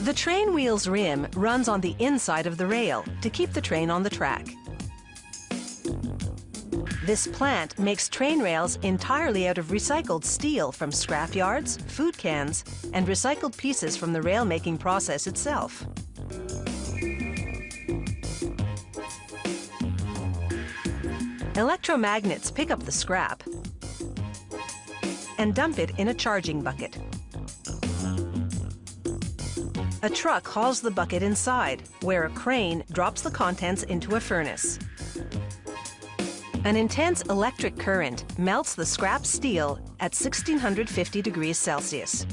The train wheel's rim runs on the inside of the rail to keep the train on the track. This plant makes train rails entirely out of recycled steel from scrap yards, food cans, and recycled pieces from the rail-making process itself. Electromagnets pick up the scrap and dump it in a charging bucket. A truck hauls the bucket inside, where a crane drops the contents into a furnace. An intense electric current melts the scrap steel at 1650 degrees Celsius.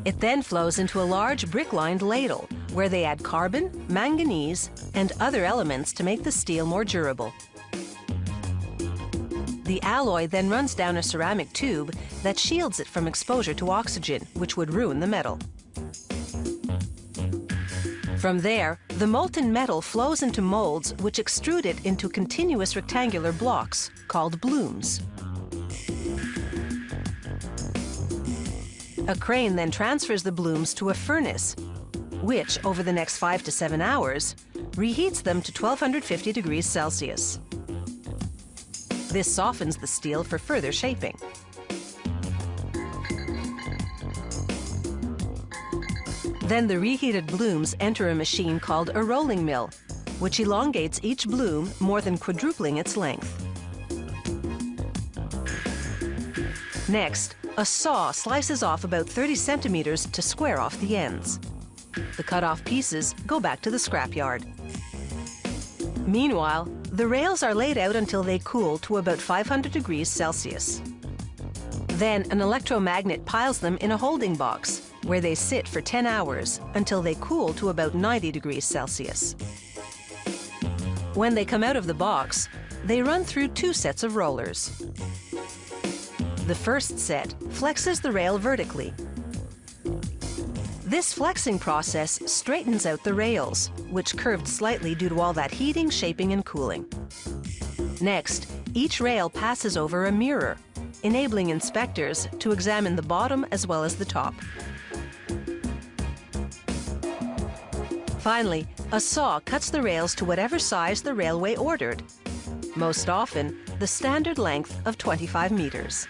It then flows into a large brick-lined ladle, where they add carbon, manganese, and other elements to make the steel more durable. The alloy then runs down a ceramic tube that shields it from exposure to oxygen, which would ruin the metal. From there, the molten metal flows into molds which extrude it into continuous rectangular blocks called blooms. A crane then transfers the blooms to a furnace, which, over the next 5 to 7 hours, reheats them to 1250 degrees Celsius. This softens the steel for further shaping. Then the reheated blooms enter a machine called a rolling mill, which elongates each bloom more than quadrupling its length. Next, a saw slices off about 30 centimeters to square off the ends. The cut-off pieces go back to the scrapyard. Meanwhile, the rails are laid out until they cool to about 500 degrees Celsius. Then an electromagnet piles them in a holding box, where they sit for 10 hours until they cool to about 90 degrees Celsius. When they come out of the box, they run through 2 sets of rollers. The first set flexes the rail vertically. This flexing process straightens out the rails, which curved slightly due to all that heating, shaping, and cooling. Next, each rail passes over a mirror, enabling inspectors to examine the bottom as well as the top. Finally, a saw cuts the rails to whatever size the railway ordered, most often the standard length of 25 meters.